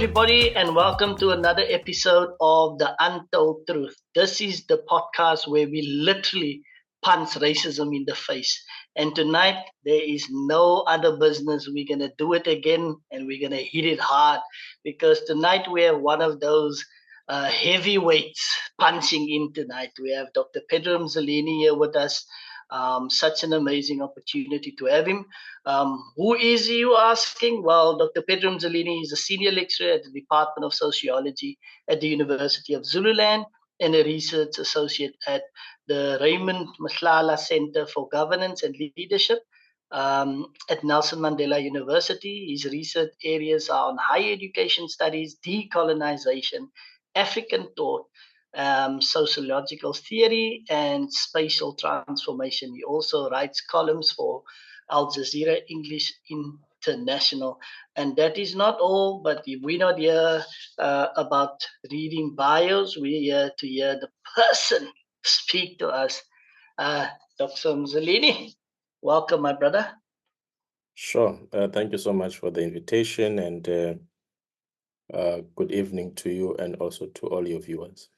everybody, and welcome to another episode of The Untold Truth. This is the podcast where we literally punch racism in the face. And tonight, there is no other business. We're going to do it again, and we're going to hit it hard because tonight we have one of those heavyweights punching in tonight. We have Dr. Pedro Mzileni here with us. Such an amazing opportunity to have him. Who is he, you asking? Well, Dr. Pedro Mzileni is a senior lecturer at the Department of Sociology at the University of Zululand and a research associate at the Raymond Mhlaba Centre for Governance and Leadership at Nelson Mandela University. His research areas are on higher education studies, decolonisation, African thought, sociological theory, and spatial transformation. He also writes columns for Jazeera English International. And that is not all, but we're not here about reading bios. We're here to hear the person speak to us. Dr. Mzileni, welcome, my brother. Sure. Thank you so much for the invitation, and good evening to you and also to all your viewers.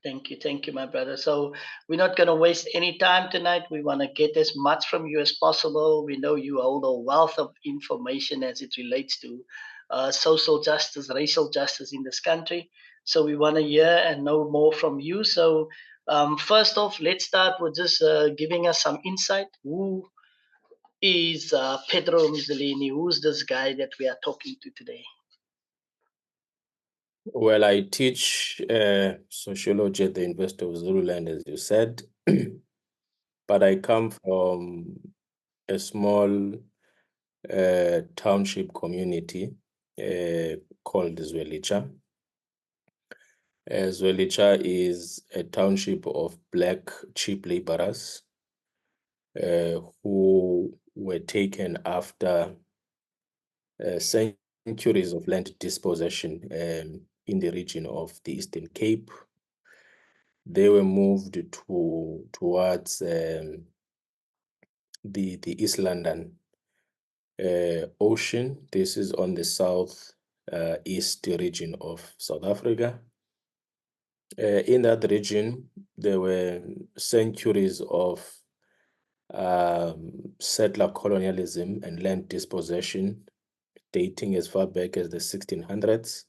Thank you, my brother. So we're not going to waste any time tonight. We want to get as much from you as possible. We know you hold a wealth of information as it relates to social justice, racial justice in this country. So we want to hear and know more from you. So first off, let's start with just giving us some insight. Who is Pedro Mzileni? Who's this guy that we are talking to today? Well, I teach sociology at the University of Zululand, as you said, but I come from a small township community called Zwelitsha. Zwelitsha is a township of Black cheap laborers who were taken after centuries of land dispossession in the region of the Eastern Cape. They were moved towards the East London Ocean. This is on the south east region of South Africa. In that region, there were centuries of settler colonialism and land dispossession dating as far back as the 1600s.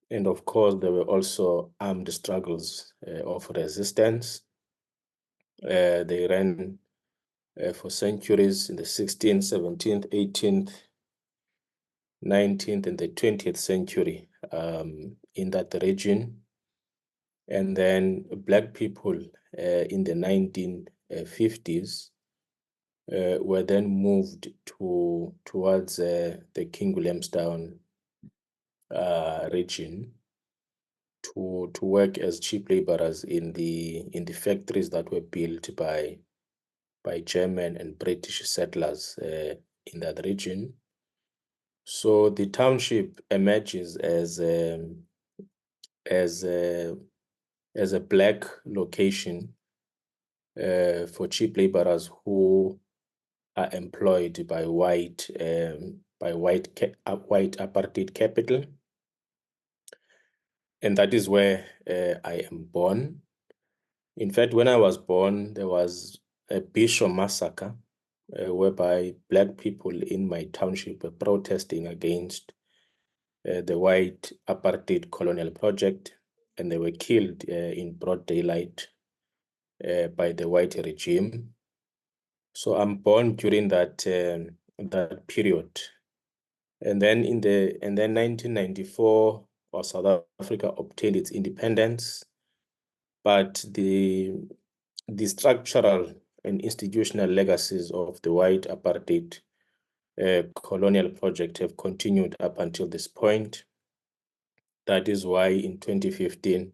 And of course, there were also armed struggles of resistance. They ran for centuries in the 16th, 17th, 18th, 19th, and the 20th century in that region. And then Black people in the 1950s were then moved towards the King Williamstown region to work as cheap laborers in the factories that were built by German and British settlers in that region. So the township emerges as a Black location for cheap laborers who are employed by white apartheid capital. And that is where I am born. In fact, when I was born, there was a Bishop massacre whereby Black people in my township were protesting against the white apartheid colonial project, and they were killed in broad daylight by the white regime. So I'm born during that period, and then in 1994, South Africa obtained its independence, but the structural and institutional legacies of the white apartheid colonial project have continued up until this point. That is why in 2015,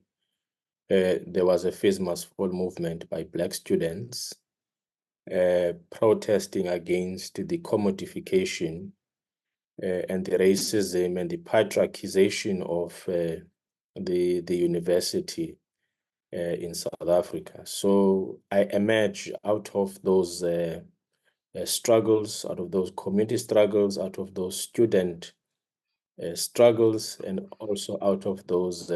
there was a face must fall movement by Black students protesting against the commodification and the racism and the patriarchization of the university in South Africa. So I emerge out of those struggles, out of those community struggles, out of those student struggles and also out of those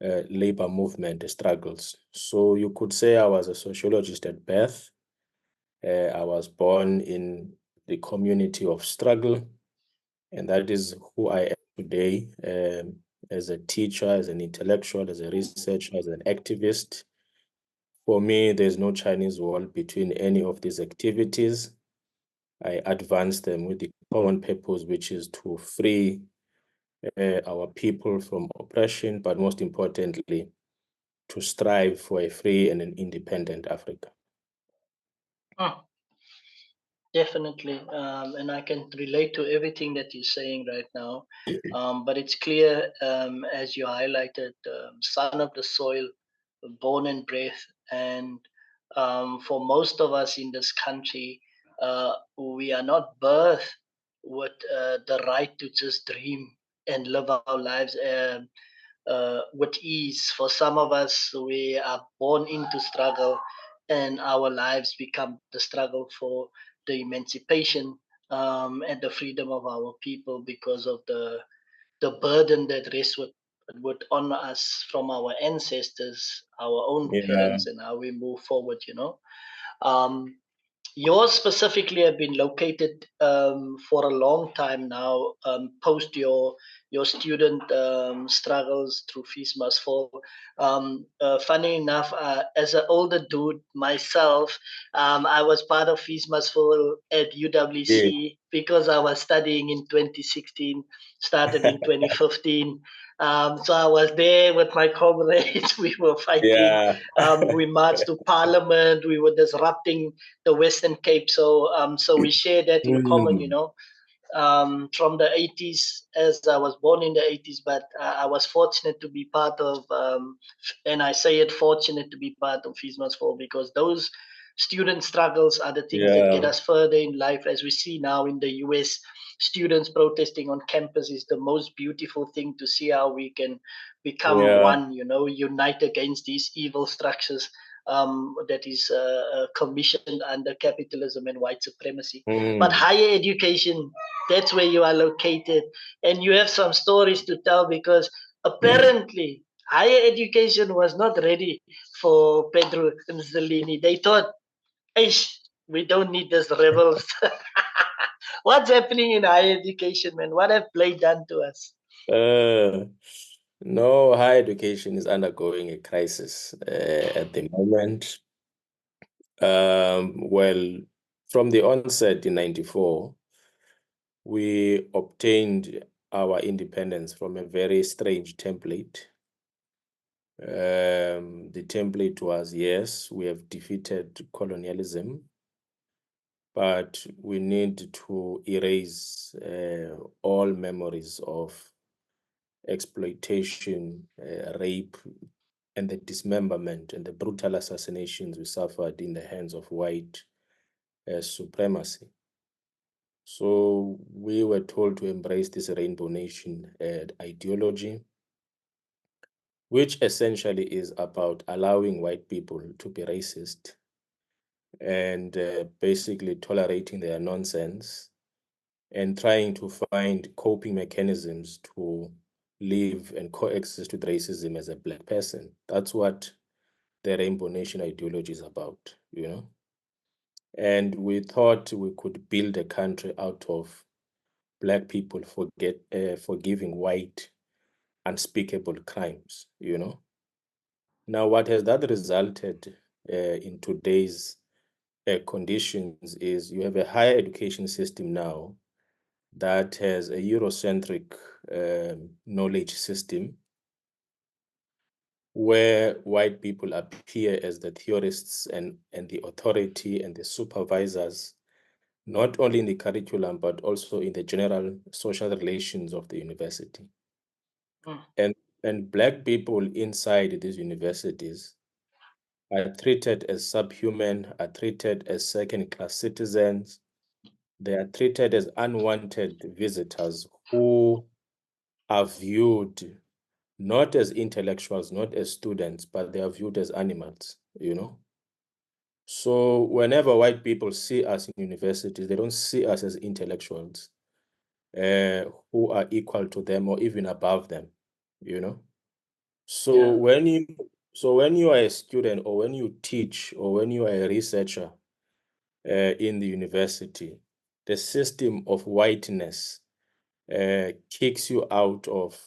labor movement struggles. So you could say I was a sociologist at birth. I was born in the community of struggle, and that is who I am today, as a teacher, as an intellectual, as a researcher, as an activist. For me, there's no Chinese wall between any of these activities. I advance them with the common purpose, which is to free our people from oppression, but most importantly, to strive for a free and an independent Africa. Definitely, and I can relate to everything that you're saying right now. But it's clear, as you highlighted, son of the soil, born and bred, and for most of us in this country, we are not birthed with the right to just dream and live our lives with ease. For some of us, we are born into struggle, and our lives become the struggle for the emancipation and the freedom of our people because of the burden that rests with on us from our ancestors, our own Yeah, parents, and how we move forward. Um, Yours specifically have been located for a long time now, post your student struggles through Fees Must Fall. Funny enough, as an older dude myself, I was part of Fees Must Fall at yeah, UWC because I was studying in 2016, started in 2015. So I was there with my comrades. We were fighting. yeah. We marched to Parliament. We were disrupting the Western Cape. So we share that in common, Mm, from the 80s, as I was born in the 80s, but I was fortunate to be part of, and I say it fortunate to be part of Fees Must Fall because those student struggles are the things that get yeah, us further in life. As we see now in the US, students protesting on campus is the most beautiful thing to see how we can become yeah. one, unite against these evil structures that is commissioned under capitalism and white supremacy. But Mm, higher education, that's where you are located. And you have some stories to tell because apparently higher education was not ready for Pedro Mzileni. They thought, Ish, we don't need these rebels. What's happening in higher education, man? What have play done to us? uh, no, higher education is undergoing a crisis at the moment. Well, from the onset in 94, we obtained our independence from a very strange template. The template was, yes, we have defeated colonialism, but we need to erase all memories of exploitation, rape, and the dismemberment and the brutal assassinations we suffered in the hands of white supremacy. So we were told to embrace this rainbow nation ideology, which essentially is about allowing white people to be racist and basically tolerating their nonsense and trying to find coping mechanisms to live and coexist with racism as a black person. That's what the rainbow nation ideology is about. And we thought we could build a country out of black people forgiving white unspeakable crimes. Now, what has that resulted in today's conditions is you have a higher education system now that has a Eurocentric knowledge system where white people appear as the theorists and the authority and the supervisors, not only in the curriculum, but also in the general social relations of the university. Mm, And, and Black people inside these universities are treated as subhuman, are treated as second-class citizens. They are treated as unwanted visitors who are viewed not as intellectuals, not as students, but they are viewed as animals. So whenever white people see us in universities, they don't see us as intellectuals. who are equal to them or even above them, you know. So Yeah. when you are a student, or when you teach, or when you are a researcher in the university, the system of whiteness kicks you out of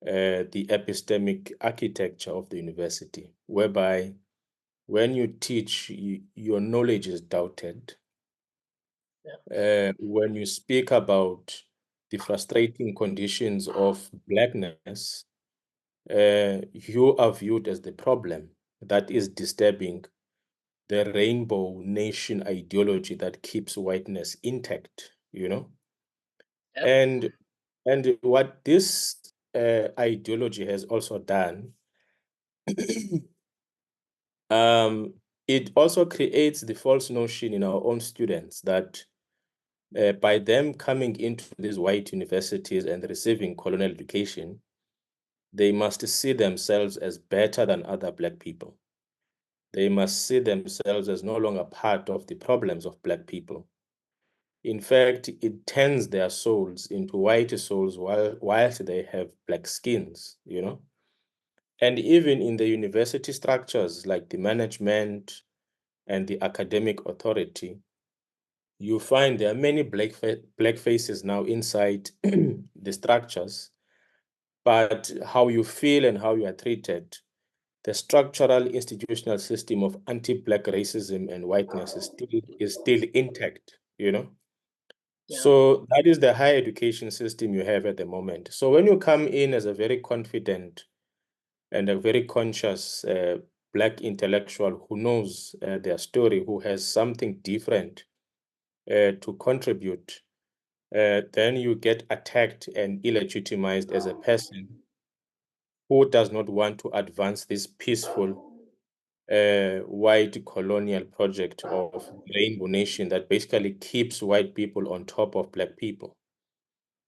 the epistemic architecture of the university, whereby when you teach, your knowledge is doubted. When you speak about the frustrating conditions of Blackness, you are viewed as the problem that is disturbing the rainbow nation ideology that keeps whiteness intact, you know? Yep. And what this ideology has also done, it also creates the false notion in our own students that by them coming into these white universities and receiving colonial education, they must see themselves as better than other Black people. They must see themselves as no longer part of the problems of Black people. In fact, it turns their souls into white souls whilst they have Black skins, you know? And even in the university structures like the management and the academic authority, you find there are many black faces now inside the structures, but how you feel and how you are treated, the structural institutional system of anti-Black racism and whiteness is still intact, you know? Yeah. So that is the higher education system you have at the moment. So when you come in as a very confident and a very conscious Black intellectual who knows their story, who has something different to contribute, then you get attacked and illegitimized as a person who does not want to advance this peaceful white colonial project of rainbow nation that basically keeps white people on top of Black people.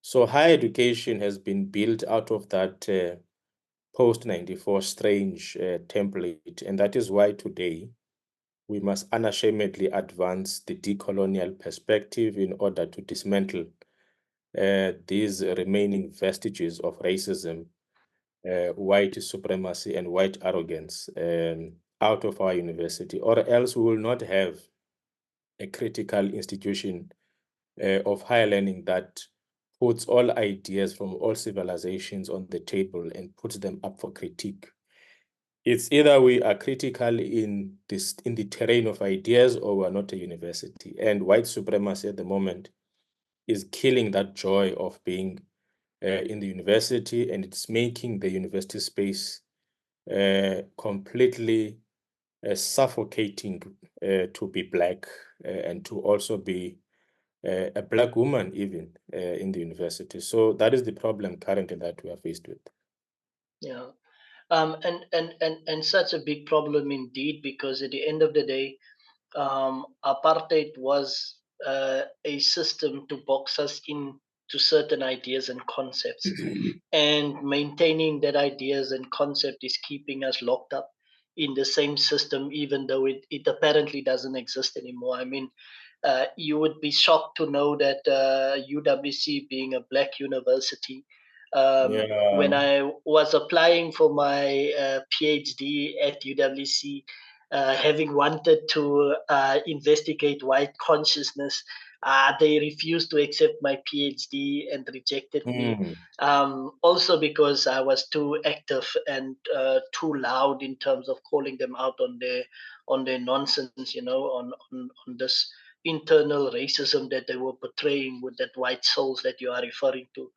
So higher education has been built out of that post-94 strange template, and that is why today we must unashamedly advance the decolonial perspective in order to dismantle these remaining vestiges of racism, white supremacy, and white arrogance out of our university, or else we will not have a critical institution of higher learning that puts all ideas from all civilizations on the table and puts them up for critique. It's either we are critical in the terrain of ideas, or we're not a university. And white supremacy at the moment is killing that joy of being in the university, and it's making the university space completely suffocating to be Black and to also be a Black woman even in the university. So that is the problem currently that we are faced with. Yeah. And such a big problem indeed, because at the end of the day, apartheid was a system to box us in to certain ideas and concepts, and maintaining that ideas and concept is keeping us locked up in the same system, even though it apparently doesn't exist anymore. I mean, you would be shocked to know that UWC, being a Black university, when Yeah. I was applying for my PhD at UWC, having wanted to investigate white consciousness, they refused to accept my PhD and rejected me. Mm. Also because I was too active and too loud in terms of calling them out on their nonsense, on this internal racism that they were portraying with that white souls that you are referring to.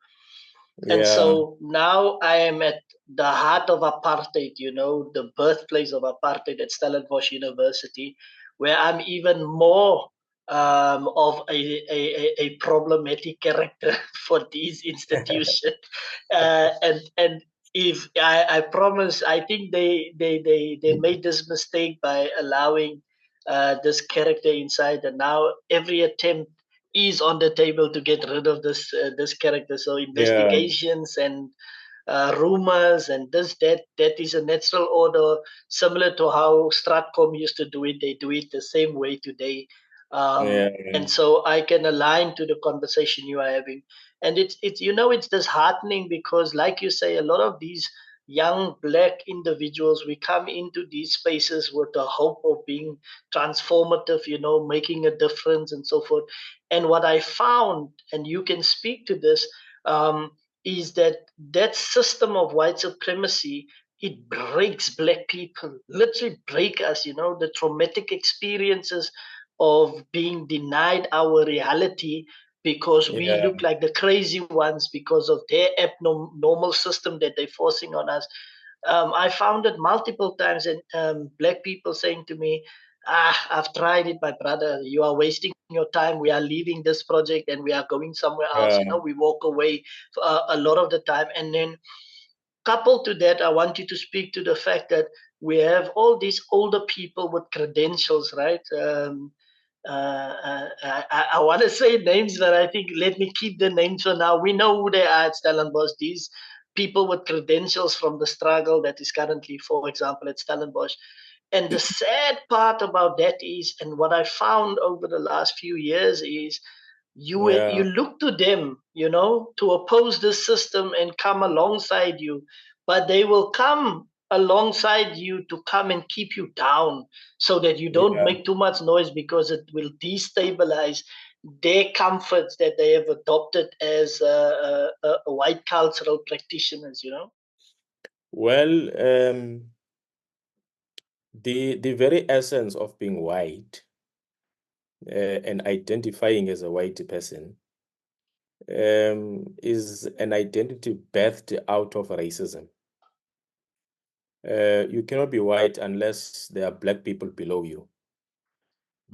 And Yeah. so now I am at the heart of apartheid, the birthplace of apartheid at Stellenbosch University, where I'm even more of a problematic character for these institutions. And if I promise, I think they made this mistake by allowing this character inside, and now every attempt is on the table to get rid of this character. So Yeah. investigations and rumors and that is a natural order, similar to how Stratcom used to do it. They do it the same way today. And so I can align to the conversation you are having. And it's it's disheartening because, like you say, a lot of these young black individuals, we come into these spaces with the hope of being transformative, making a difference and so forth. And what I found, and you can speak to this, is that system of white supremacy, it breaks black people, literally break us, the traumatic experiences of being denied our reality because we Yeah, look like the crazy ones because of their abnormal system that they're forcing on us. I found it multiple times, and black people saying to me, I've tried it, my brother. You are wasting your time. We are leaving this project and we are going somewhere else. yeah, We walk away a lot of the time. And then, coupled to that, I want you to speak to the fact that we have all these older people with credentials, right? I want to say names, but I think let me keep the names for now. We know who they are at Stellenbosch. These people with credentials from the struggle that is currently, for example, at Stellenbosch. And the sad part about that is, and what I found over the last few years is, you yeah. look to them, to oppose this system and come alongside you, but they will come alongside you to come and keep you down so that you don't Yeah. make too much noise because it will destabilize their comforts that they have adopted as white cultural practitioners. Well, the very essence of being white and identifying as a white person is an identity birthed out of racism. You cannot be white unless there are black people below you.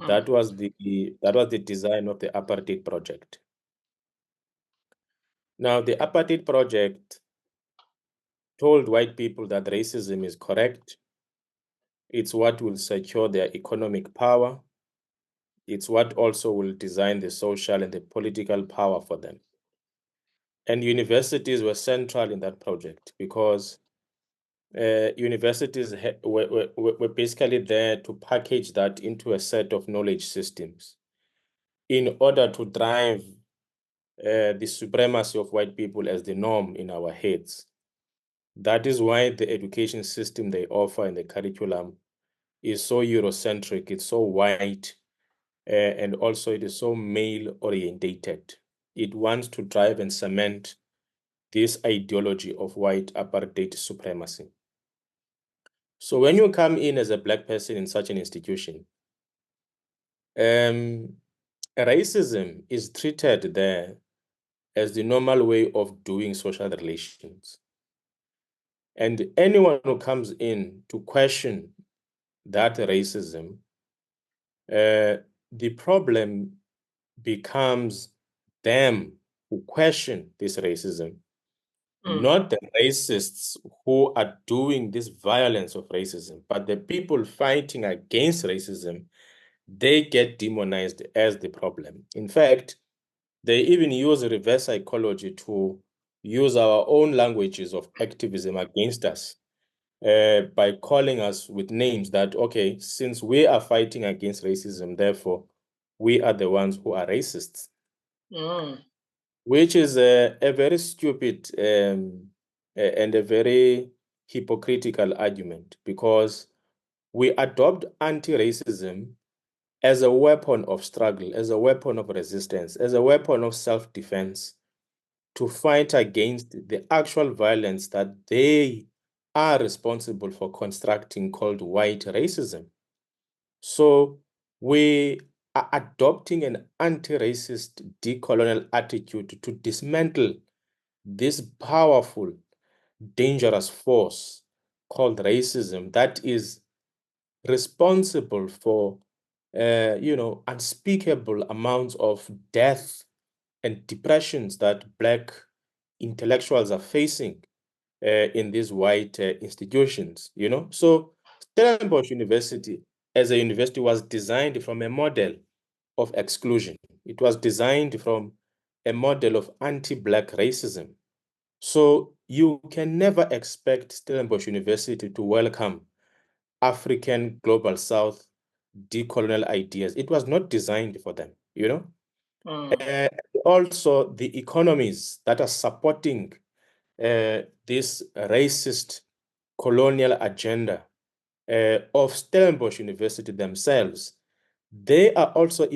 Mm, That was the design of the apartheid project. Now, the apartheid project told white people that racism is correct. It's what will secure their economic power. It's what also will design the social and the political power for them. And universities were central in that project because universities were basically there to package that into a set of knowledge systems in order to drive the supremacy of white people as the norm in our heads. That is why the education system they offer in the curriculum is so Eurocentric, it's so white, and also it is so male orientated. It wants to drive and cement this ideology of white apartheid supremacy. So when you come in as a black person in such an institution, racism is treated there as the normal way of doing social relations. And anyone who comes in to question that racism, the problem becomes them who question this racism, mm, not the racists who are doing this violence of racism, but the people fighting against racism, they get demonized as the problem. In fact, they even use reverse psychology to use our own languages of activism against us by calling us with names that, okay, since we are fighting against racism, therefore we are the ones who are racists, mm, which is a very stupid and a very hypocritical argument because we adopt anti-racism as a weapon of struggle, as a weapon of resistance, as a weapon of self-defense to fight against the actual violence that they are responsible for constructing called white racism. So we are adopting an anti-racist decolonial attitude to dismantle this powerful, dangerous force called racism that is responsible for unspeakable amounts of death and depressions that Black intellectuals are facing in these white institutions. So Stellenbosch University as a university was designed from a model of exclusion. It was designed from a model of anti-Black racism. So you can never expect Stellenbosch University to welcome African Global South decolonial ideas. It was not designed for them, you know. Mm. Also, the economies that are supporting this racist colonial agenda of Stellenbosch University themselves, they are also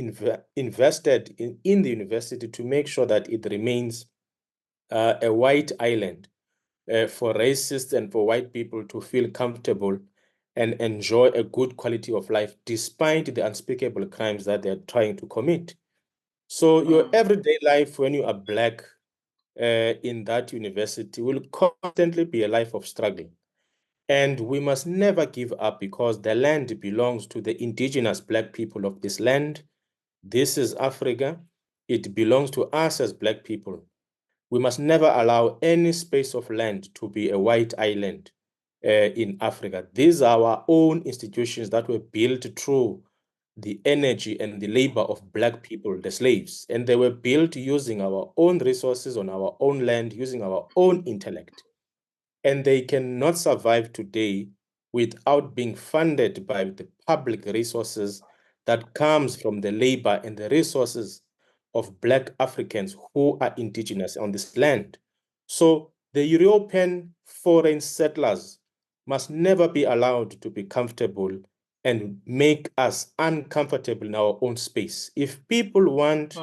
invested in the university to make sure that it remains a white island for racists and for white people to feel comfortable and enjoy a good quality of life despite the unspeakable crimes that they're trying to commit. So your everyday life when you are Black in that university will constantly be a life of struggle. And we must never give up because the land belongs to the indigenous Black people of this land. This is Africa. It belongs to us as Black people. We must never allow any space of land to be a white island in Africa. These are our own institutions that were built through the energy and the labor of Black people, the slaves. And they were built using our own resources on our own land, using our own intellect. And they cannot survive today without being funded by the public resources that comes from the labor and the resources of Black Africans who are indigenous on this land. So the European foreign settlers must never be allowed to be comfortable and make us uncomfortable in our own space. If people want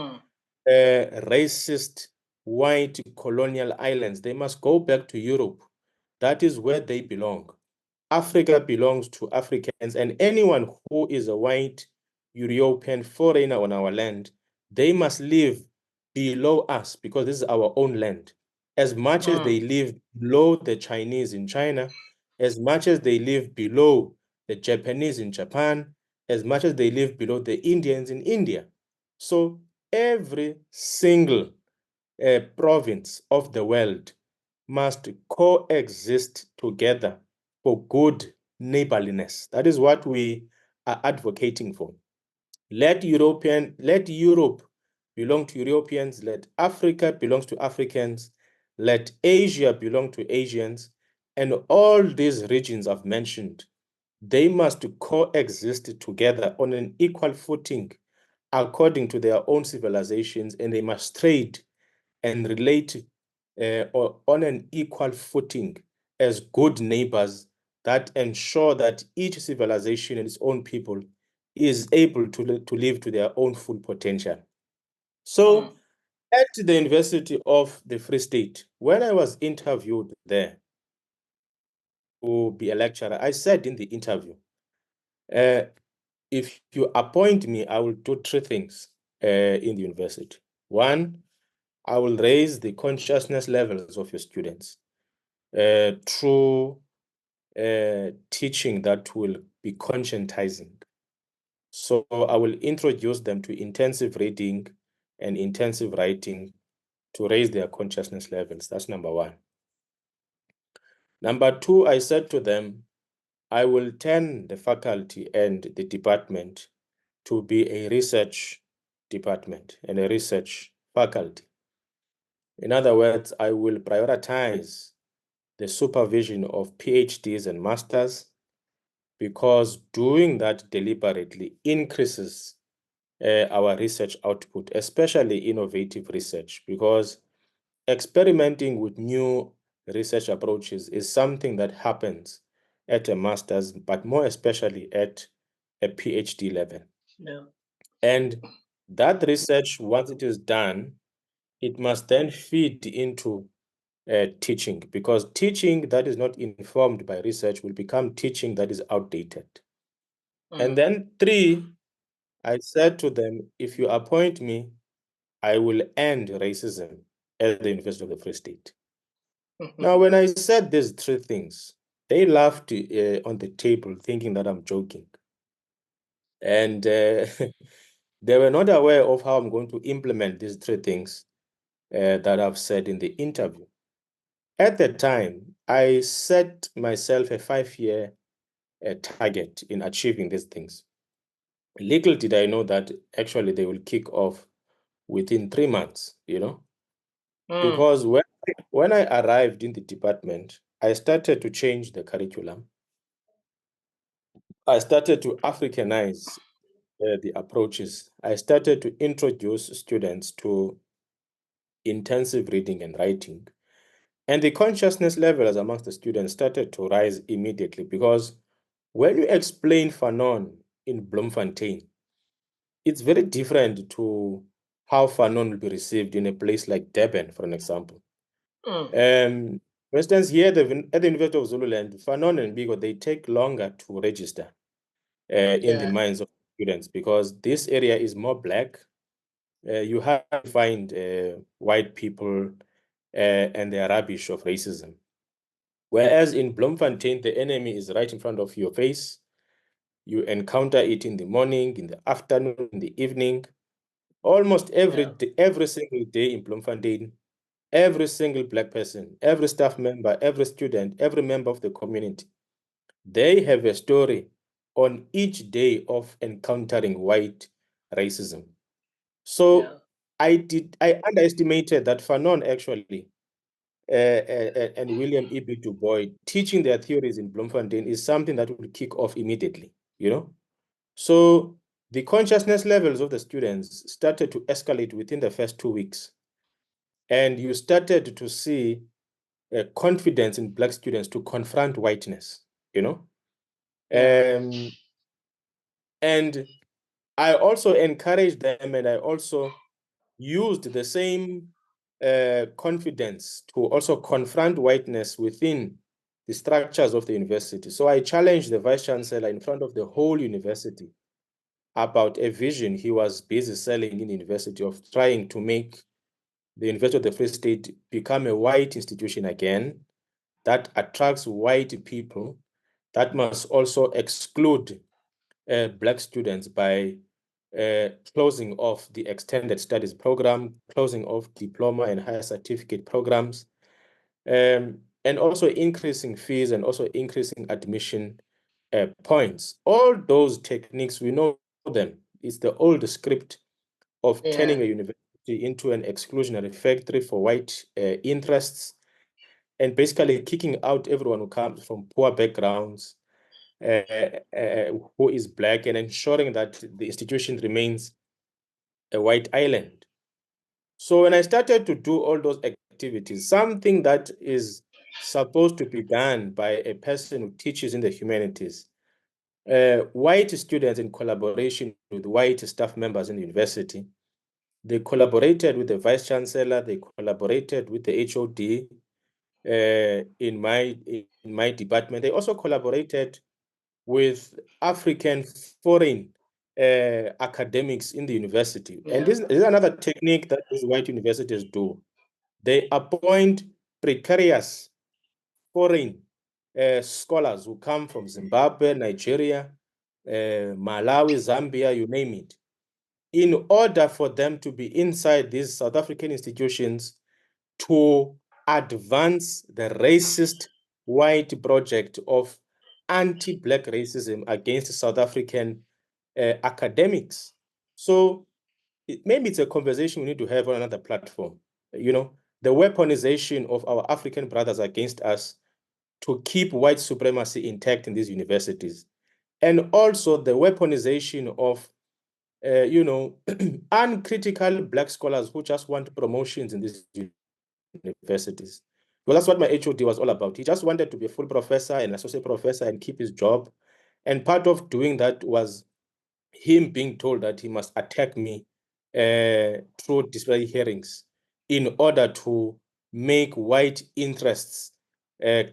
racist white colonial islands, they must go back to Europe. That is where they belong. Africa belongs to Africans, and anyone who is a white European foreigner on our land, they must live below us because this is our own land. As much as they live below the Chinese in China, as much as they live below the Japanese in Japan, as much as they live below the Indians in India. So every single province of the world must coexist together for good neighborliness. That is what we are advocating for. Let Europe belong to Europeans, let Africa belong to Africans, let Asia belong to Asians, and all these regions I've mentioned, they must coexist together on an equal footing according to their own civilizations, and they must trade and relate on an equal footing as good neighbors that ensure that each civilization and its own people is able to live to their own full potential. So at the University of the Free State, when I was interviewed there to be a lecturer, I said in the interview, if you appoint me, I will do three things in the university. One, I will raise the consciousness levels of your students through teaching that will be conscientizing. So I will introduce them to intensive reading and intensive writing to raise their consciousness levels. That's number one. Number two, I said to them, I will turn the faculty and the department to be a research department and a research faculty. In other words, I will prioritize the supervision of PhDs and masters because doing that deliberately increases our research output, especially innovative research, because experimenting with new research approaches is something that happens at a master's, but more especially at a PhD level. Yeah. And that research, once it is done, it must then feed into teaching, because teaching that is not informed by research will become teaching that is outdated. And then three, I said to them, if you appoint me, I will end racism at the University of the Free State. Now, when I said these three things, they laughed on the table thinking that I'm joking. And they were not aware of how I'm going to implement these three things that I've said in the interview. At the time, I set myself a 5-year target in achieving these things. Little did I know that actually they will kick off within 3 months, you know, because when I arrived in the department, I started to change the curriculum. I started to Africanize the approaches. I started to introduce students to intensive reading and writing. And the consciousness levels amongst the students started to rise immediately, because when you explain Fanon in Bloemfontein, it's very different to how Fanon will be received in a place like Durban, for an example. For instance, here at the University of Zululand, Fanon and Bigo, they take longer to register in the minds of students, because this area is more Black. You have to find white people and their rubbish of racism. Whereas in Bloemfontein, the enemy is right in front of your face. You encounter it in the morning, in the afternoon, in the evening. Almost every single day in Bloemfontein, every single Black person, every staff member, every student, every member of the community, they have a story on each day of encountering white racism. So I underestimated that Fanon actually and William E.B. Du Bois teaching their theories in Bloemfontein is something that will kick off immediately, you know? So the consciousness levels of the students started to escalate within the first 2 weeks. And you started to see confidence in Black students to confront whiteness, you know? And I also encouraged them, and I also used the same confidence to also confront whiteness within the structures of the university. So I challenged the vice chancellor in front of the whole university about a vision he was busy selling in the university of trying to make the University of the Free State become a white institution again that attracts white people, that must also exclude Black students by closing off the extended studies program, closing off diploma and higher certificate programs, and also increasing fees and also increasing admission points. All those techniques, we know them. It's the old script of turning a university into an exclusionary factory for white interests, and basically kicking out everyone who comes from poor backgrounds, who is Black, and ensuring that the institution remains a white island. So when I started to do all those activities, something that is supposed to be done by a person who teaches in the humanities, white students in collaboration with white staff members in the university, they collaborated with the vice chancellor, they collaborated with the HOD in my department. They also collaborated with African foreign academics in the university. And this is another technique that these white universities do. They appoint precarious foreign scholars who come from Zimbabwe, Nigeria, Malawi, Zambia, you name it, in order for them to be inside these South African institutions to advance the racist white project of anti-Black racism against South African academics. So maybe it's a conversation we need to have on another platform. You know, the weaponization of our African brothers against us to keep white supremacy intact in these universities. And also the weaponization of, you know, uncritical Black scholars who just want promotions in these universities. Well, that's what my HOD was all about. He just wanted to be a full professor and associate professor and keep his job. And part of doing that was him being told that he must attack me through disciplinary hearings in order to make white interests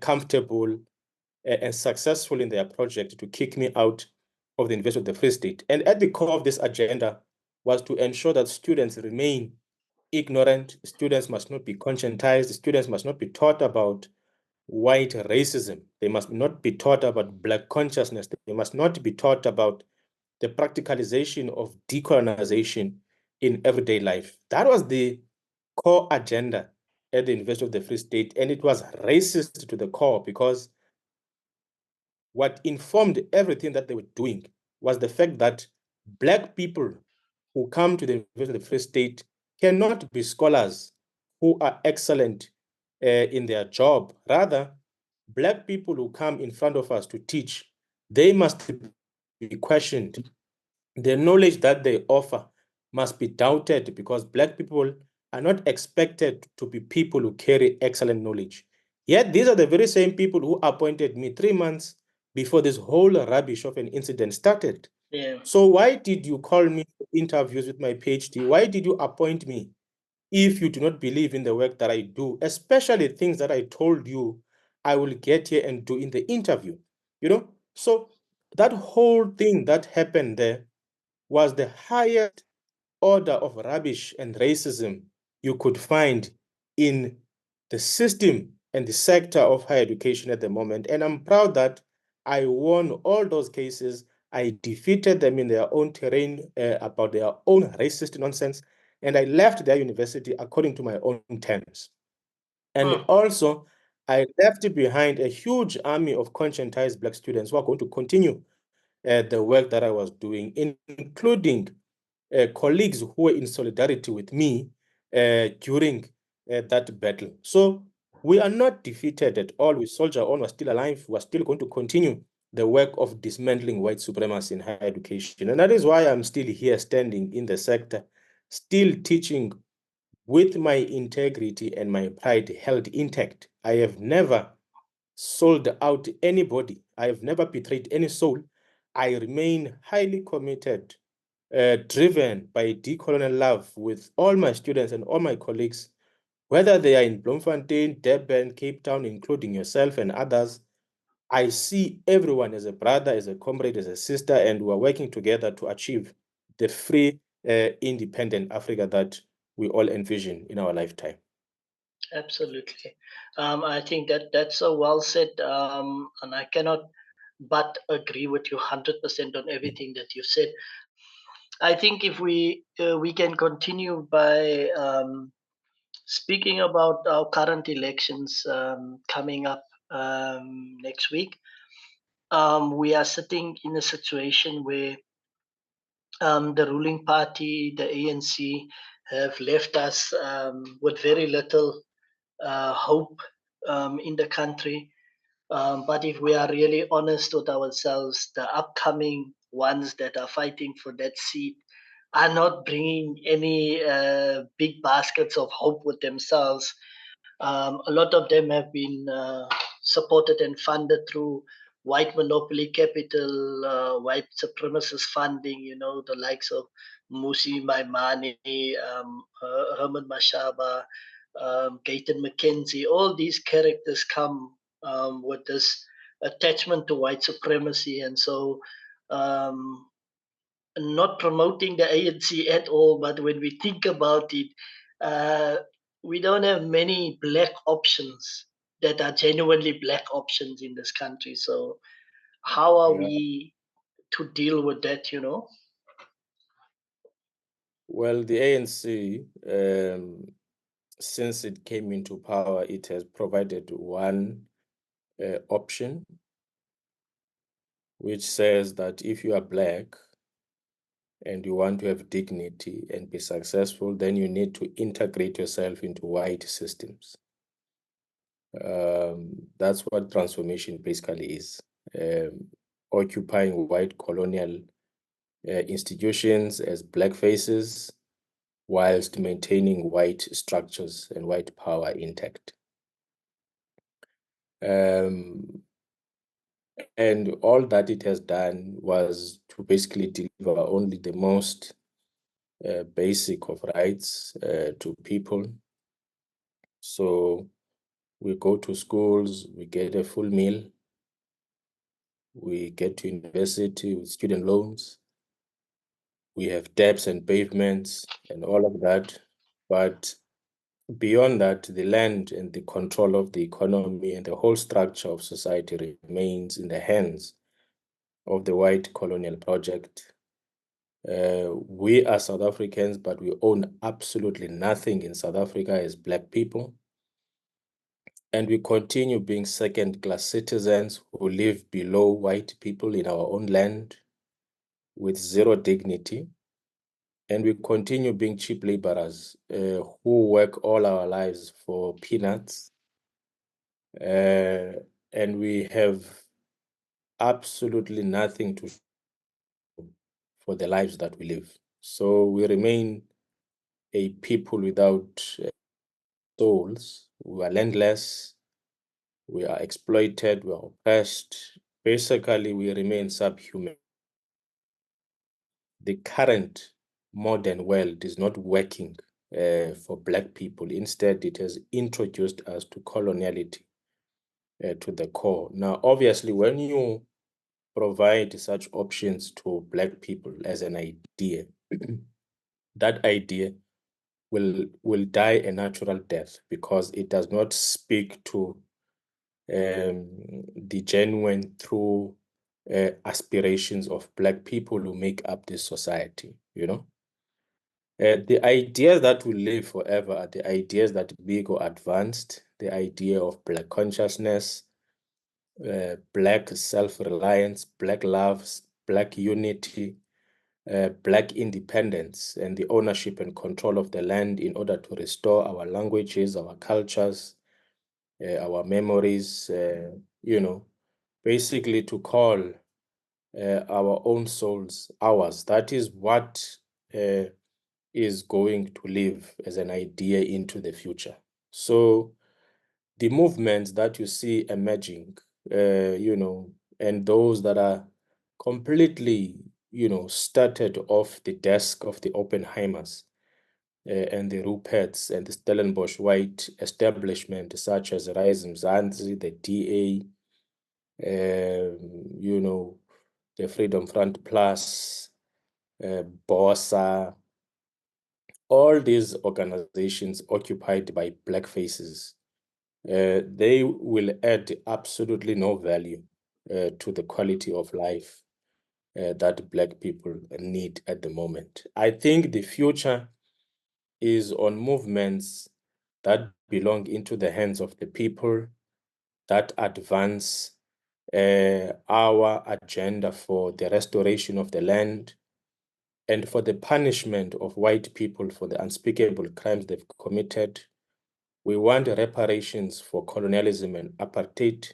comfortable and successful in their project to kick me out of the University of the Free State. And at the core of this agenda was to ensure that students remain ignorant, students must not be conscientized, students must not be taught about white racism. They must not be taught about Black consciousness. They must not be taught about the practicalization of decolonization in everyday life. That was the core agenda at the University of the Free State, and it was racist to the core, because what informed everything that they were doing was the fact that Black people who come to the University of the Free State cannot be scholars who are excellent in their job. Rather, Black people who come in front of us to teach, they must be questioned. The knowledge that they offer must be doubted because Black people are not expected to be people who carry excellent knowledge. Yet these are the very same people who appointed me 3 months before this whole rubbish of an incident started. Yeah. So why did you call me for interviews with my PhD? Why did you appoint me if you do not believe in the work that I do, especially things that I told you I will get here and do in the interview? So that whole thing that happened there was the highest order of rubbish and racism you could find in the system and the sector of higher education at the moment. And I'm proud that I won all those cases. I defeated them in their own terrain about their own racist nonsense. And I left their university according to my own terms. And also, I left behind a huge army of conscientized Black students who are going to continue the work that I was doing, including colleagues who were in solidarity with me during that battle. So we are not defeated at all. We soldier on, we're still alive. We're still going to continue the work of dismantling white supremacy in higher education. And that is why I'm still here standing in the sector, still teaching with my integrity and my pride held intact. I have never sold out anybody. I have never betrayed any soul. I remain highly committed, driven by decolonial love with all my students and all my colleagues, whether they are in Bloemfontein, Durban, Cape Town, including yourself and others. I see everyone as a brother, as a comrade, as a sister, and we are working together to achieve the free, independent Africa that we all envision in our lifetime. Absolutely. I think that's so well said, and I cannot but agree with you 100% on everything that you said. I think if we can continue by speaking about our current elections coming up next week. We are sitting in a situation where the ruling party, the ANC, have left us with very little hope in the country. But if we are really honest with ourselves, the upcoming ones that are fighting for that seat are not bringing any big baskets of hope with themselves. A lot of them have been supported and funded through white monopoly capital, white supremacist funding, the likes of Musi Maimane, Herman Mashaba, Gayton McKenzie. All these characters come with this attachment to white supremacy. And so, not promoting the ANC at all, but when we think about it, uh, we don't have many black options that are genuinely black options in this country. So, how are Yeah. we to deal with that? Well, the ANC, since it came into power, it has provided one option, which says that if you are Black and you want to have dignity and be successful, then you need to integrate yourself into white systems. That's what transformation basically is. Occupying white colonial institutions as Black faces whilst maintaining white structures and white power intact. And all that it has done was to basically deliver only the most basic of rights to people. So we go to schools, we get a full meal, we get to university with student loans, we have debts and pavements and all of that. But beyond that, the land and the control of the economy and the whole structure of society remains in the hands of the white colonial project. We are South Africans, but we own absolutely nothing in South Africa as Black people. And we continue being second-class citizens who live below white people in our own land with zero dignity. And we continue being cheap laborers who work all our lives for peanuts. And we have absolutely nothing to for the lives that we live. So we remain a people without souls. We are landless, we are exploited, we are oppressed. Basically, we remain subhuman. The current modern world is not working for Black people. Instead, it has introduced us to coloniality to the core. Now, obviously, when you provide such options to Black people as an idea, that idea will die a natural death because it does not speak to the genuine, true aspirations of Black people who make up this society, you know? The ideas that will live forever are the ideas that big or advanced, the idea of Black consciousness, Black self-reliance, Black loves, Black unity, Black independence, and the ownership and control of the land in order to restore our languages, our cultures, our memories, you know, basically to call our own souls ours. That is what is going to live as an idea into the future. So the movements that you see emerging, you know, and those that are completely, you know, started off the desk of the Oppenheimers and the Ruperts and the Stellenbosch white establishment, such as Rise Mzansi, the DA, you know, the Freedom Front Plus, BOSA, all these organizations occupied by Black faces, they will add absolutely no value to the quality of life that Black people need at the moment. I think the future is on movements that belong into the hands of the people, that advance our agenda for the restoration of the land and for the punishment of white people for the unspeakable crimes they've committed. We want reparations for colonialism and apartheid.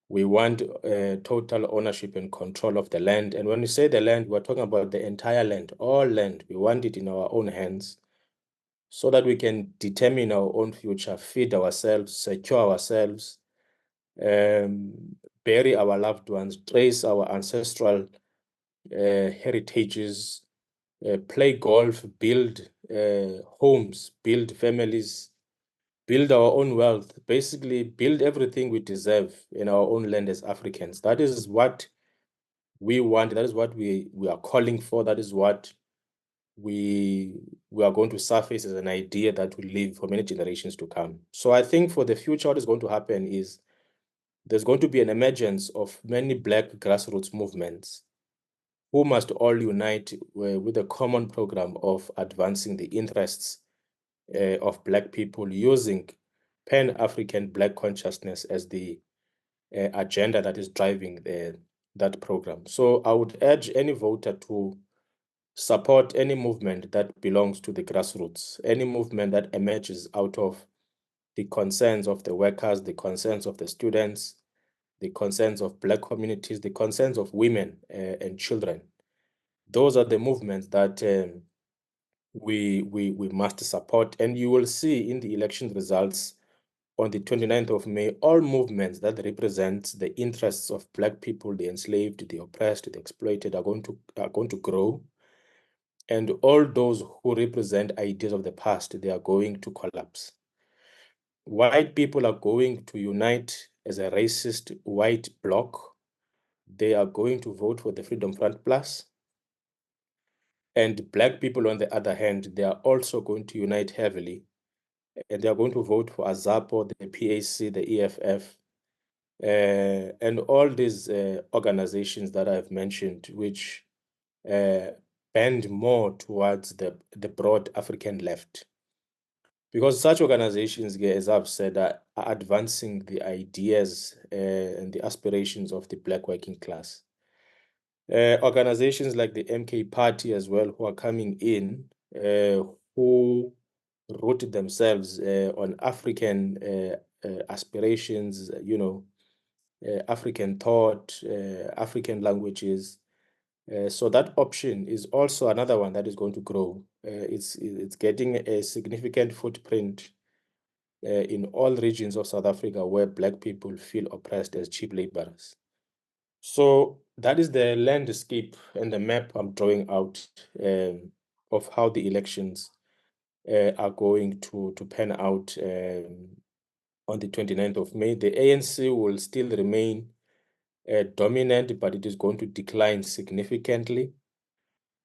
We want total ownership and control of the land. And when we say the land, we're talking about the entire land, all land. We want it in our own hands so that we can determine our own future, feed ourselves, secure ourselves, bury our loved ones, trace our ancestral heritages, play golf, build homes, build families, build our own wealth, basically build everything we deserve in our own land as Africans. That is what we want. That is what we are calling for. That is what we are going to surface as an idea that will live for many generations to come. So I think for the future, what is going to happen is there's going to be an emergence of many Black grassroots movements who must all unite with a common program of advancing the interests of Black people using Pan-African Black consciousness as the agenda that is driving that program. So I would urge any voter to support any movement that belongs to the grassroots, any movement that emerges out of the concerns of the workers, the concerns of the students, the concerns of Black communities, the concerns of women and children. Those are the movements that we must support. And you will see in the election results on the 29th of May, all movements that represent the interests of Black people, the enslaved, the oppressed, the exploited are going to grow. And all those who represent ideas of the past, they are going to collapse. White people are going to unite as a racist white bloc. They are going to vote for the Freedom Front Plus. And Black people, on the other hand, they are also going to unite heavily. And they are going to vote for AZAPO, the PAC, the EFF, and all these organizations that I've mentioned, which bend more towards the broad African left. Because such organizations, as I've said, are advancing the ideas and the aspirations of the Black working class. Organizations like the MK Party as well, who are coming in, who root themselves on African aspirations, you know, African thought, African languages, So that option is also another one that is going to grow. It's getting a significant footprint in all regions of South Africa where Black people feel oppressed as cheap laborers. So that is the landscape and the map I'm drawing out of how the elections are going to pan out on the 29th of May. The ANC will still remain dominant, but it is going to decline significantly.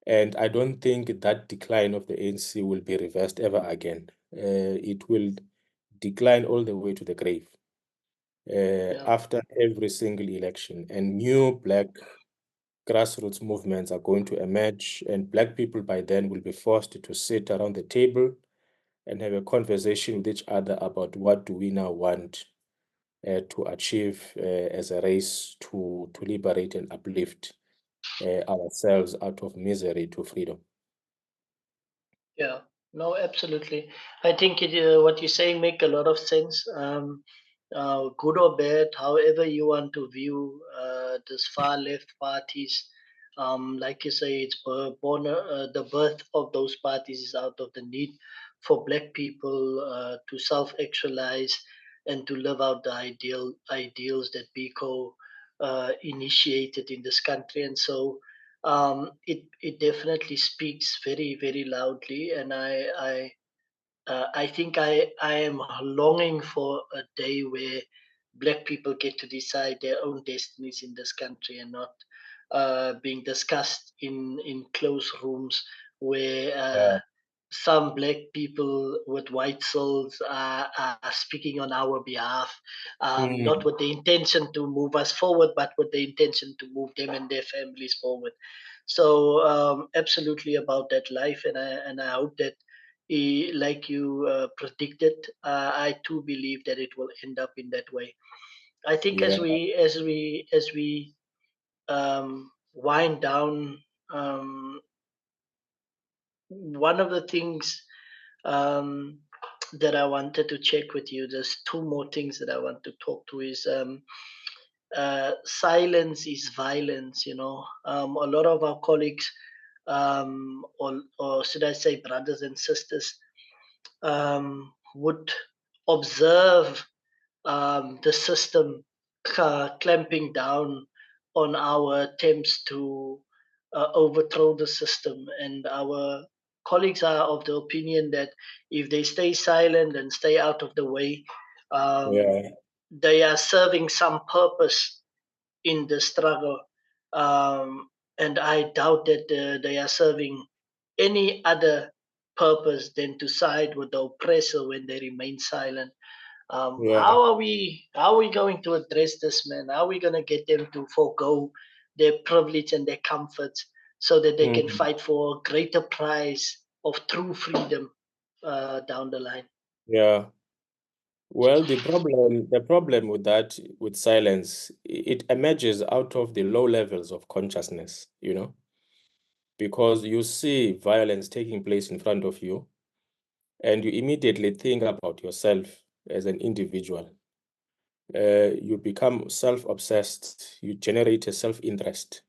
And I don't think that decline of the ANC will be reversed ever again. It will decline all the way to the grave after every single election. And new Black grassroots movements are going to emerge, and Black people by then will be forced to sit around the table and have a conversation with each other about what do we now want to achieve as a race to liberate and uplift ourselves out of misery to freedom. Yeah, no, absolutely. I think what you're saying make a lot of sense. Good or bad, however you want to view this far left parties. Like you say, it's born. The birth of those parties is out of the need for Black people to self-actualize and to live out the ideals that Biko initiated in this country, and so it definitely speaks very very loudly, and I think I am longing for a day where Black people get to decide their own destinies in this country and not being discussed in closed rooms where Yeah. some Black people with white souls are speaking on our behalf, not Mm, with the intention to move us forward, but with the intention to move them and their families forward. So absolutely about that life, and I hope that, like you predicted, I too believe that it will end up in that way. I think yeah. as we wind down, one of the things um, that I wanted to check with you. There's two more things that I want to talk to. Is silence is violence. A lot of our colleagues, or should I say, brothers and sisters, would observe the system clamping down on our attempts to overthrow the system. And our colleagues are of the opinion that if they stay silent and stay out of the way, Yeah. they are serving some purpose in the struggle. And I doubt that they are serving any other purpose than to side with the oppressor when they remain silent. Yeah. How are we going to address this, man? How are we going to get them to forego their privilege and their comforts so that they can Mm, fight for a greater prize of true freedom down the line? yeah. Well, the problem with that, with silence, it emerges out of the low levels of consciousness, because you see violence taking place in front of you, and you immediately think about yourself as an individual. You become self-obsessed. You generate a self-interest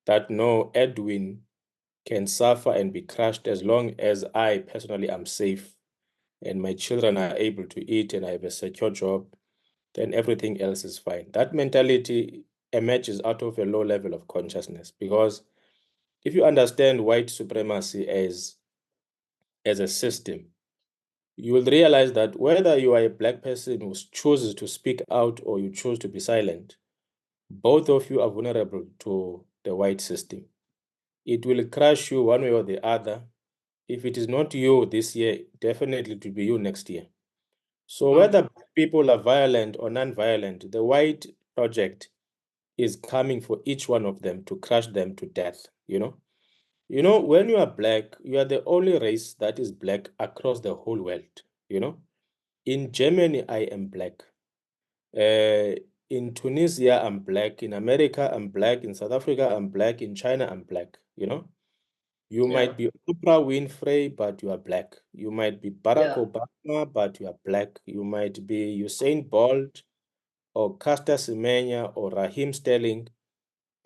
that no, Edwin can suffer and be crushed as long as I personally am safe and my children are able to eat and I have a secure job, then everything else is fine. That mentality emerges out of a low level of consciousness, because if you understand white supremacy as a system, you will realize that whether you are a Black person who chooses to speak out or you choose to be silent, both of you are vulnerable to the white system. It will crush you one way or the other. If it is not you this year, definitely it will be you next year. So Mm, whether people are violent or non-violent, the white project is coming for each one of them to crush them to death. When you are Black, you are the only race that is Black across the whole world. You know, in Germany, I am Black. In Tunisia, I'm Black. In America, I'm Black. In South Africa, I'm Black. In China, I'm Black. You yeah, might be Oprah Winfrey, but you are Black. You might be Barack yeah, Obama, but you are Black. You might be Usain Bolt or Caster Semenya or Raheem Sterling,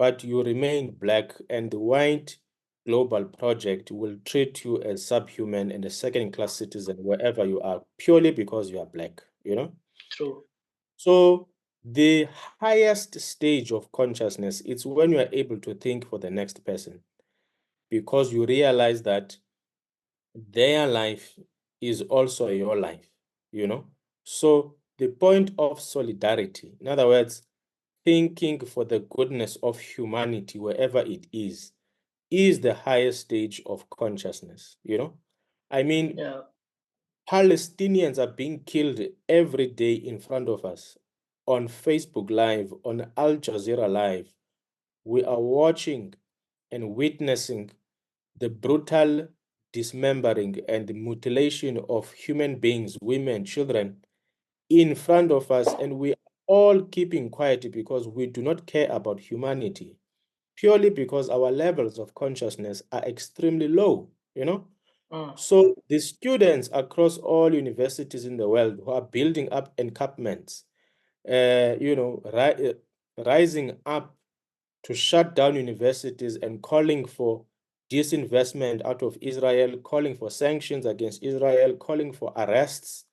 but you remain black, and the white global project will treat you as subhuman and a second-class citizen wherever you are, purely because you are black, you know? True. So the highest stage of consciousness is when you are able to think for the next person, because you realize that their life is also your life, you know? So the point of solidarity, in other words, thinking for the goodness of humanity wherever it is the highest stage of consciousness, you know? I mean, Yeah. Palestinians are being killed every day in front of us on Facebook Live, on Al Jazeera Live. We are watching and witnessing the brutal dismembering and mutilation of human beings, women, children, in front of us, and we are all keeping quiet because we do not care about humanity, purely because our levels of consciousness are extremely low, you know? Mm. So the students across all universities in the world who are building up encampments, rising up to shut down universities and calling for disinvestment out of Israel, calling for sanctions against Israel, calling for arrests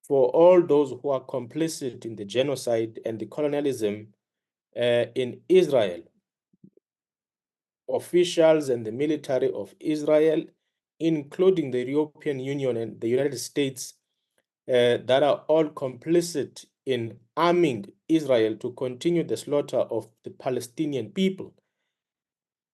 for all those who are complicit in the genocide and the colonialism in Israel, officials and the military of Israel, including the European Union and the United States, that are all complicit in arming Israel to continue the slaughter of the Palestinian people.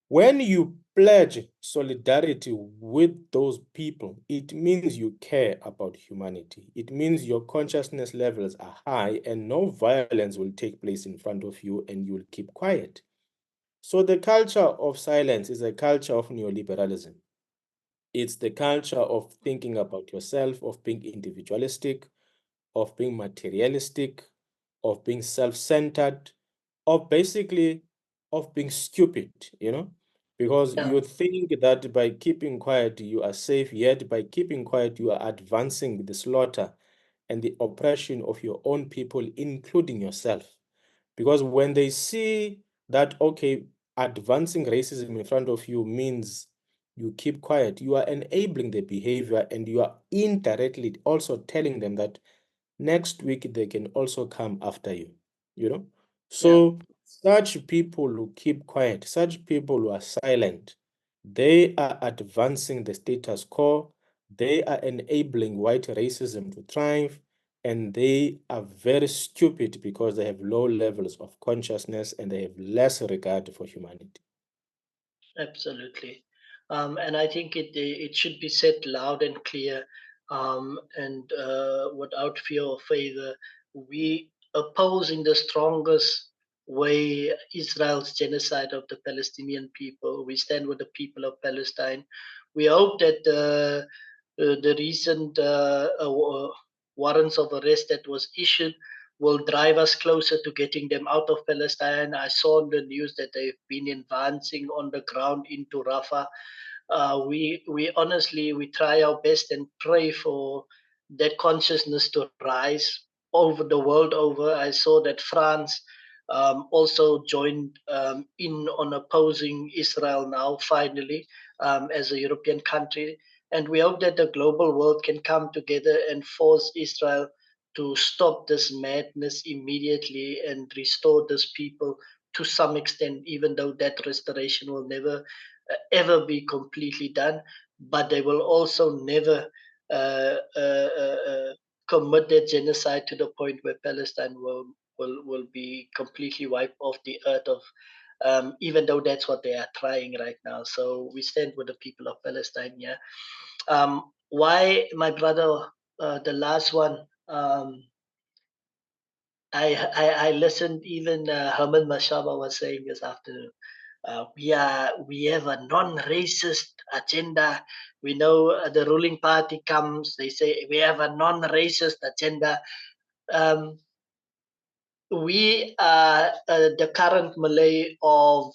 When you pledge solidarity with those people, it means you care about humanity. It means your consciousness levels are high and no violence will take place in front of you and you will keep quiet. So the culture of silence is a culture of neoliberalism. It's the culture of thinking about yourself, of being individualistic, of being materialistic, of being self-centered, of basically of being stupid, you know, because Yeah. you think that by keeping quiet you are safe, yet by keeping quiet you are advancing the slaughter and the oppression of your own people, including yourself. Because when they see that, okay, advancing racism in front of you means you keep quiet, you are enabling the behavior and you are indirectly also telling them that next week they can also come after you, you know? Yeah. So such people who keep quiet, such people who are silent, they are advancing the status quo, they are enabling white racism to triumph, and they are very stupid because they have low levels of consciousness and they have less regard for humanity. Absolutely. And I think it should be said loud and clear, and without fear or favor. We oppose in the strongest way Israel's genocide of the Palestinian people. We stand with the people of Palestine. We hope that the recent warrants of arrest that was issued will drive us closer to getting them out of Palestine. I saw in the news that they've been advancing on the ground into Rafah. We honestly we try our best and pray for that consciousness to rise over the world over. I saw that France also joined in on opposing Israel now finally as a European country, and we hope that the global world can come together and force Israel to stop this madness immediately and restore this people to some extent, even though that restoration will never ever be completely done, but they will also never uh, uh, uh, uh, commit that genocide to the point where Palestine will be completely wiped off the earth of even though that's what they are trying right now. So we stand with the people of Palestine. Yeah. Why, my brother, the last one? I listened. Even Herman Mashaba was saying this afternoon. We have a non-racist agenda. We know the ruling party comes. They say we have a non-racist agenda. Um, we are the current Malay of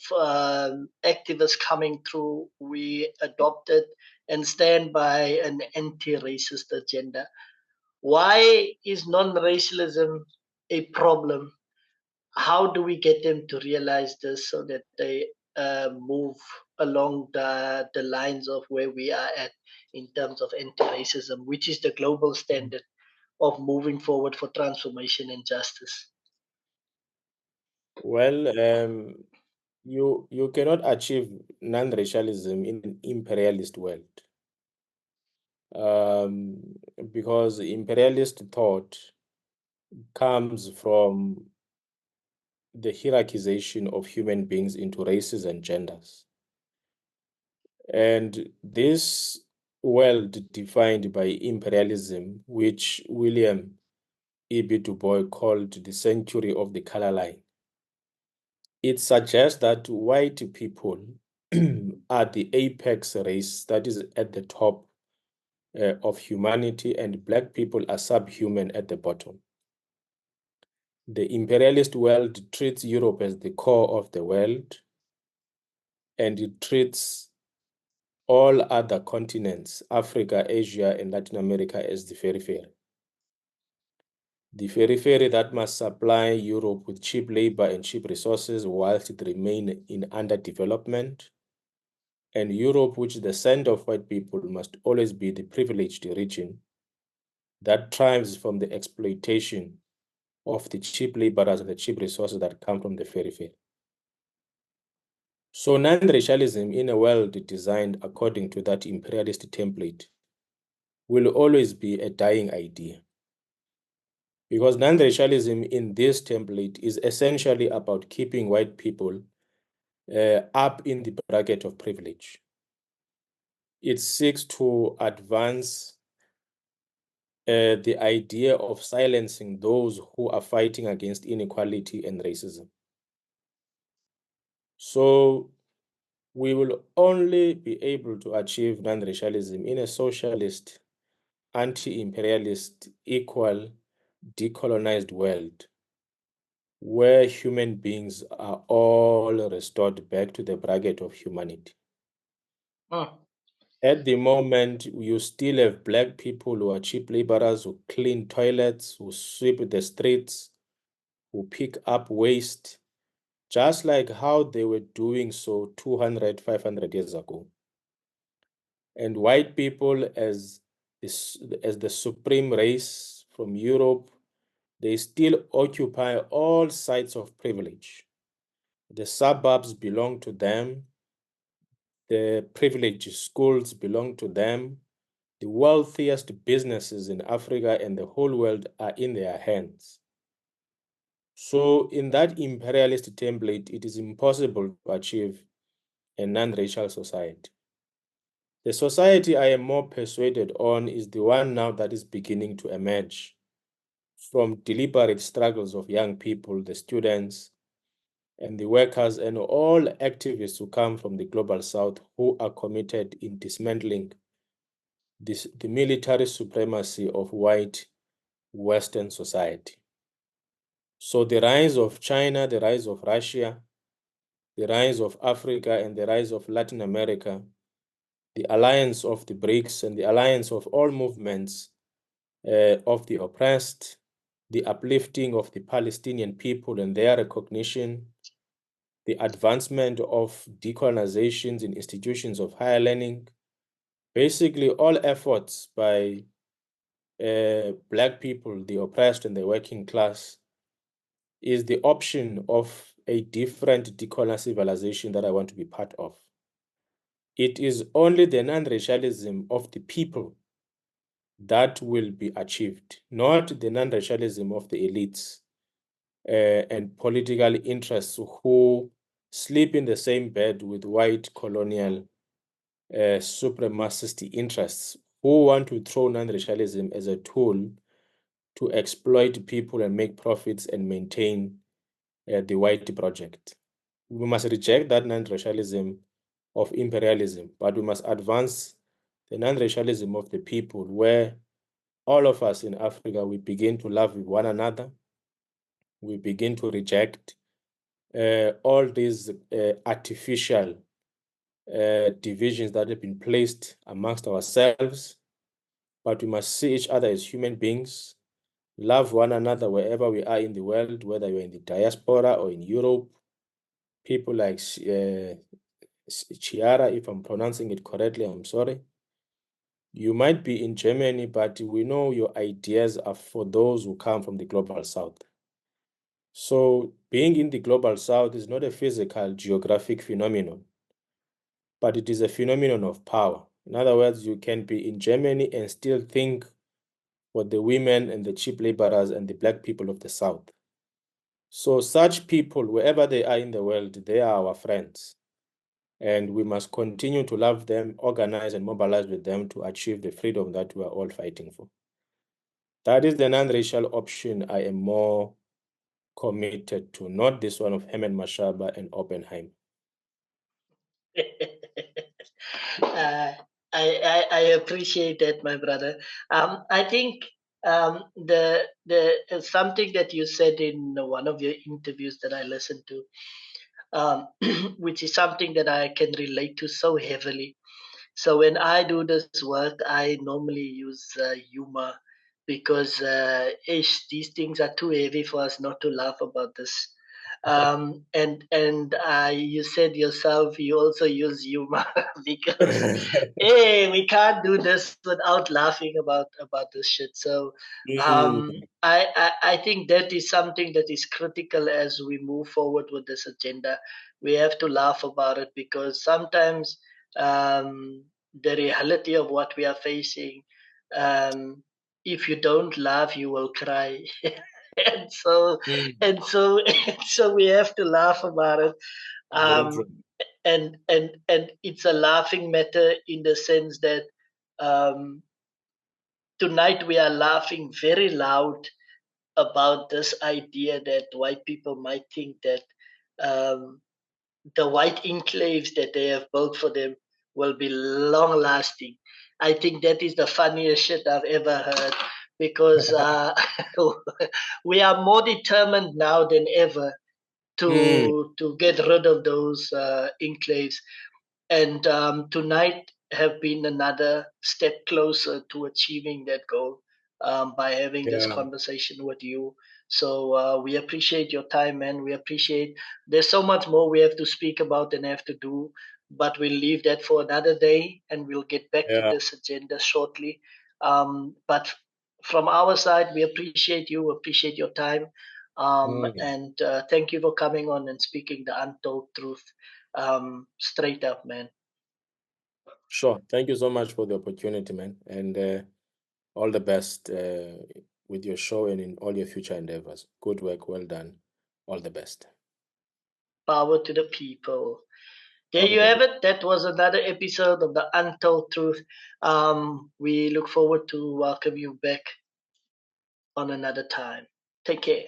activists coming through. We adopted and stand by an anti-racist agenda. Why is non-racialism a problem? how do we get them to realize this so that they move along the lines of where we are at in terms of anti-racism, which is the global standard of moving forward for transformation and justice? Well, you cannot achieve non-racialism in an imperialist world, um, because imperialist thought comes from the hierarchization of human beings into races and genders. And this world defined by imperialism, which William E.B. Du Bois called the century of the color line, it suggests that white people are the apex race that is at the top of humanity, and black people are subhuman at the bottom. The imperialist world treats Europe as the core of the world, and it treats all other continents, Africa, Asia, and Latin America, as the periphery. The periphery that must supply Europe with cheap labor and cheap resources whilst it remains in underdevelopment. And Europe, which is the center of white people, must always be the privileged region that thrives from the exploitation of the cheap laborers and the cheap resources that come from the periphery. So non-racialism in a world designed according to that imperialist template will always be a dying idea. Because non-racialism in this template is essentially about keeping white people up in the bracket of privilege. It seeks to advance the idea of silencing those who are fighting against inequality and racism. So we will only be able to achieve non-racialism in a socialist, anti-imperialist, equal, decolonized world where human beings are all restored back to the bracket of humanity. At the moment, you still have black people who are cheap laborers who clean toilets, who sweep the streets, who pick up waste, just like how they were doing so 200, 500 years ago. And white people, as the supreme race from Europe, they still occupy all sites of privilege. The suburbs belong to them. The privileged schools belong to them. The wealthiest businesses in Africa and the whole world are in their hands. So in that imperialist template, it is impossible to achieve a non-racial society. The society I am more persuaded on is the one now that is beginning to emerge from deliberate struggles of young people, the students, and the workers, and all activists who come from the global south who are committed in dismantling the military supremacy of white Western society. So the rise of China, the rise of Russia, the rise of Africa, and the rise of Latin America, the alliance of the BRICS, and the alliance of all movements of the oppressed, the uplifting of the Palestinian people and their recognition, the advancement of decolonizations in institutions of higher learning, basically all efforts by Black people, the oppressed and the working class, is the option of a different decolonial civilization that I want to be part of. It is only the non-racialism of the people that will be achieved, not the non-racialism of the elites and political interests who sleep in the same bed with white colonial supremacist interests who want to throw non-racialism as a tool to exploit people and make profits and maintain the white project. We must reject that non-racialism of imperialism, but we must advance the non-racialism of the people where all of us in Africa, we begin to love one another. We begin to reject all these artificial divisions that have been placed amongst ourselves, but we must see each other as human beings. love one another wherever we are in the world, whether you're in the diaspora or in Europe. People like Chiara, if I'm pronouncing it correctly, I'm sorry. You might be in Germany, but we know your ideas are for those who come from the global south. So being in the global south is not a physical geographic phenomenon, but it is a phenomenon of power. In other words, you can be in Germany and still think for the women and the cheap laborers and the black people of the south. So such people, wherever they are in the world, they are our friends. And we must continue to love them, organize and mobilize with them to achieve the freedom that we are all fighting for. That is the non-racial option I am more committed to, not this one of Raymond Mhlaba and Oppenheimer. I appreciate that, my brother. I think the something that you said in one of your interviews that I listened to, which is something that I can relate to so heavily. So when I do this work, I normally use humor because these things are too heavy for us not to laugh about this. And you said yourself you also use humor because hey, we can't do this without laughing about this shit. So Mm, I think that is something that is critical as we move forward with this agenda. We have to laugh about it because sometimes the reality of what we are facing, um, if you don't laugh, you will cry. and so mm, and so we have to laugh about it. very true. And it's a laughing matter in the sense that um, tonight we are laughing very loud about this idea that white people might think that um, the white enclaves that they have built for them will be long lasting. I think that is the funniest shit I've ever heard because we are more determined now than ever Mm, to get rid of those enclaves. And tonight have been another step closer to achieving that goal by having this yeah, conversation with you. So we appreciate your time, man. We appreciate. There's so much more we have to speak about and have to do, but we'll leave that for another day, and we'll get back to yeah. this agenda shortly. But from our side, we appreciate you, appreciate your time, Mm, and thank you for coming on and speaking the untold truth straight up, man. sure. Thank you so much for the opportunity, man. And all the best with your show and in all your future endeavors. Good work. Well done. All the best. Power to the people. There Power to you the have people. it. That was another episode of the Untold Truth. We look forward to welcome you back on another time. Take care.